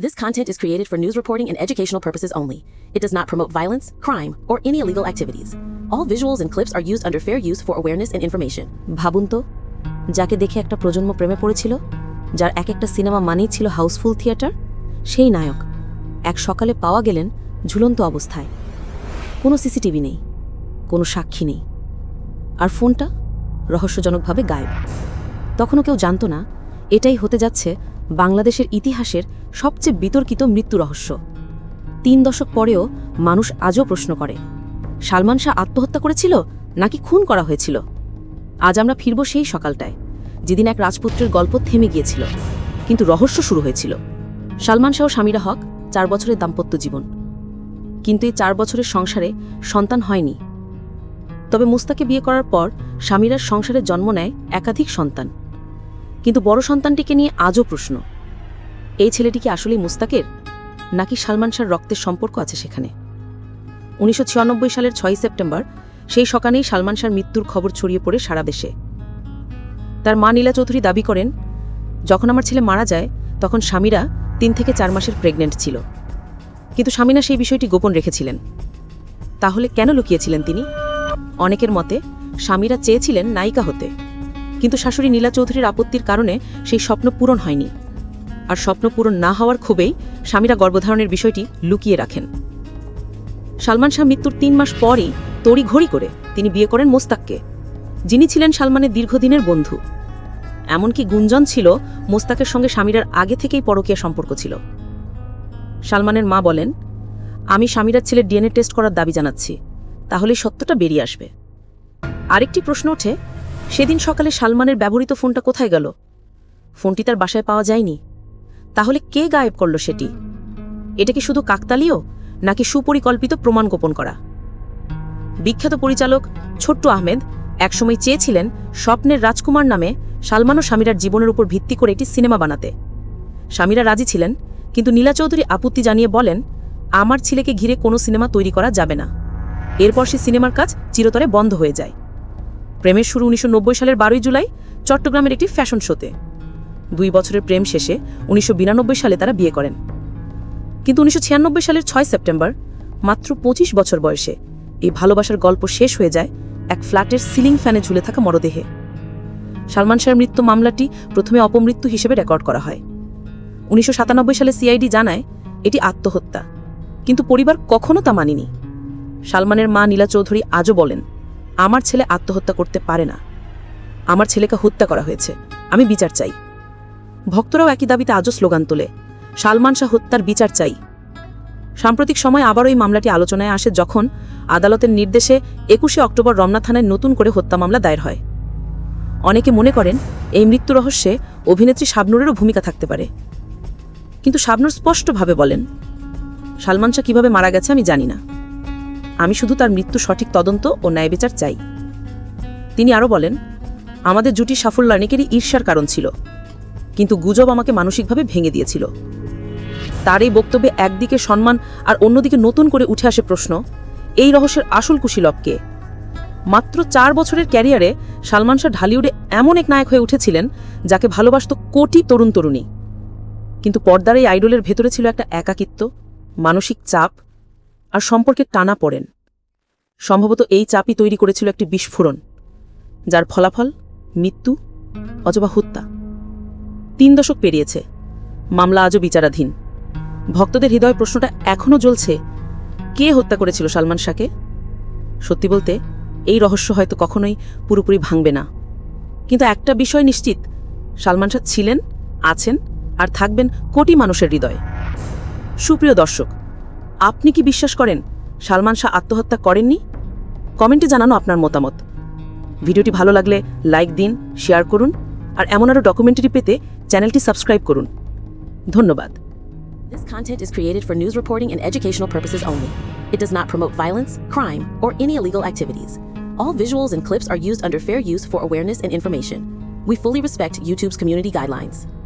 This content is created for news reporting and educational purposes only. It does not promote violence, crime, or any illegal activities. All visuals and clips are used under fair use for awareness and information. ভাবুন তো, যাকে দেখে একটা প্রজন্ম প্রেমে পড়েছিল, যার এক একটা সিনেমা মানেই ছিল হাউসফুল থিয়েটার, সেই নায়ক এক সকালে পাওয়া গেলেন ঝুলন্ত অবস্থায়। কোনো সিসিটিভি নেই, কোনো সাক্ষী নেই, আর ফোনটা রহস্যজনকভাবে গায়েব। তখনও কেউ জানত না এটাই হতে যাচ্ছে বাংলাদেশের ইতিহাসের সবচেয়ে বিতর্কিত মৃত্যু রহস্য। ৩ দশক পরেও মানুষ আজও প্রশ্ন করে, সালমান শাহ আত্মহত্যা করেছিল নাকি খুন করা হয়েছিল? আজ আমরা ফিরব সেই সকালটায়, যেদিন এক রাজপুত্রের গল্প থেমে গিয়েছিল, কিন্তু রহস্য শুরু হয়েছিল। সালমান শাহ ও সামিরা হক 4 বছরের দাম্পত্য জীবন, কিন্তু এই 4 বছরের সংসারে সন্তান হয়নি। তবে মুস্তাকে বিয়ে করার পর সামিরার সংসারে জন্ম নেয় একাধিক সন্তান, কিন্তু বড় সন্তানটিকে নিয়ে আজও প্রশ্ন, এই ছেলেটি কি আসলেই মুস্তাকের, নাকি সালমান শাহর রক্তের সম্পর্ক আছে সেখানে? 1996 সালের 6 সেপ্টেম্বর সেই সকালেই সালমান শাহর মৃত্যুর খবর ছড়িয়ে পড়ে সারা দেশে। তার মা নীলা চৌধুরী দাবি করেন, যখন আমার ছেলে মারা যায় তখন সামিরা 3 থেকে 4 মাসের প্রেগনেন্ট ছিল, কিন্তু সামিনা সেই বিষয়টি গোপন রেখেছিলেন। তাহলে কেন লুকিয়েছিলেন তিনি? অনেকের মতে সামিরা চেয়েছিলেন নায়িকা হতে, কিন্তু শাশুড়ি নীলা চৌধুরীর আপত্তির কারণে সেই স্বপ্ন পূরণ হয়নি। আর স্বপ্ন পূরণ না হওয়ার ক্ষোভেই সামিরা গর্ভধারণের বিষয়টি লুকিয়ে রাখেন। সালমান শাহ মৃত্যুর 3 মাস পরই তড়িঘড়ি করে তিনি বিয়ে করেন মোস্তাককে, যিনি ছিলেন সালমানের দীর্ঘদিনের বন্ধু। এমনকি গুঞ্জন ছিল মোস্তাকের সঙ্গে সামিরার আগে থেকেই পরকীয়া সম্পর্ক ছিল। সালমানের মা বলেন, আমি সামিরার ছেলের ডিএনএ টেস্ট করার দাবি জানাচ্ছি, তাহলে সত্যটা বেরিয়ে আসবে। আরেকটি প্রশ্ন ওঠে, সেদিন সকালে সালমানের ব্যবহৃত ফোনটা কোথায় গেল? ফোনটি তার বাসায় পাওয়া যায়নি, তাহলে কে গায়েব করল সেটি? এটা কি শুধু কাকতালীয়, নাকি সুপরিকল্পিত প্রমাণ গোপন করা? বিখ্যাত পরিচালক ছোট্টু আহমেদ একসময় চেয়েছিলেন স্বপ্নের রাজকুমার নামে সালমান ও সামিরার জীবনের উপর ভিত্তি করে একটি সিনেমা বানাতে। সামিরা রাজি ছিলেন, কিন্তু নীলা চৌধুরী আপত্তি জানিয়ে বলেন, আমার ছেলেকে ঘিরে কোনো সিনেমা তৈরি করা যাবে না। এরপর সে সিনেমার কাজ চিরতরে বন্ধ হয়ে যায়। প্রেমের শুরু 1990 সালের 12 জুলাই চট্টগ্রামের একটি ফ্যাশন শোতে। 2 বছরের প্রেম শেষে 1992 সালে তারা বিয়ে করেন। কিন্তু 1996 সালের 6 সেপ্টেম্বর মাত্র 25 বছর বয়সে এই ভালোবাসার গল্প শেষ হয়ে যায় এক ফ্ল্যাটের সিলিং ফ্যানে ঝুলে থাকা মরদেহে। সালমান শাহর মৃত্যু মামলাটি প্রথমে অপমৃত্যু হিসেবে রেকর্ড করা হয়। 1997 সালে সিআইডি জানায় এটি আত্মহত্যা, কিন্তু পরিবার কখনো তা মানেনি। সালমানের মা নীলা চৌধুরী আজও বলেন, আমার ছেলে আত্মহত্যা করতে পারে না, আমার ছেলেকে হত্যা করা হয়েছে, আমি বিচার চাই। ভক্তরাও একই দাবিতে আজও স্লোগান তোলে, সালমান শাহ হত্যার বিচার চাই। সাম্প্রতিক সময় আবারও এই মামলাটি আলোচনায় আসে যখন আদালতের নির্দেশে 21 অক্টোবর রমনা থানায় নতুন করে হত্যা মামলা দায়ের হয়। অনেকে মনে করেন এই মৃত্যু রহস্যে অভিনেত্রী শাবনূরেরও ভূমিকা থাকতে পারে, কিন্তু শাবনূর স্পষ্টভাবে বলেন, সালমান শাহ কিভাবে মারা গেছে আমি জানি না, আমি শুধু তার মৃত্যু সঠিক তদন্ত ও ন্যায় বিচার চাই। তিনি আরও বলেন, আমাদের জুটির সাফল্য অনেকেরই ঈর্ষার কারণ ছিল, কিন্তু গুজব আমাকে মানসিকভাবে ভেঙে দিয়েছিল। তার এই বক্তব্যে একদিকে সম্মান আর অন্যদিকে নতুন করে উঠে আসে প্রশ্ন, এই রহস্যের আসল কুশীলব কে? মাত্র 4 বছরের ক্যারিয়ারে সালমান শাহ ঢালিউডে এমন এক নায়ক হয়ে উঠেছিলেন যাকে ভালোবাসত কোটি তরুণ তরুণী, কিন্তু পর্দার এই আইডলের ভেতরে ছিল একটা একাকিত্ব, মানসিক চাপ আর সম্পর্কের টানা পড়েন। সম্ভবত এই চাপই তৈরি করেছিল একটি বিস্ফোরণ, যার ফলাফল মৃত্যু অথবা হত্যা। 3 দশক পেরিয়েছে, মামলা আজও বিচারাধীন। ভক্তদের হৃদয় প্রশ্নটা এখনও জ্বলছে, কে হত্যা করেছিল সালমান শাহকে? সত্যি বলতে এই রহস্য হয়তো কখনোই পুরোপুরি ভাঙবে না, কিন্তু একটা বিষয় নিশ্চিত, সালমান শাহ ছিলেন, আছেন আর থাকবেন কোটি মানুষের হৃদয়ে। সুপ্রিয় দর্শক, আপনি কি বিশ্বাস করেন সালমান শাহ আত্মহত্যা করেননি? কমেন্টে জানানো আপনার মতামত। ভিডিওটি ভালো লাগলে লাইক দিন, শেয়ার করুন, আর এমন আরও ডকুমেন্টারি পেতে চ্যানেলটি সাবস্ক্রাইব করুন। ধন্যবাদ। This content is created for news reporting and educational purposes only. It does not promote violence, crime, or any illegal activities. All visuals and clips are used under fair use for awareness and information. We fully respect YouTube's community guidelines.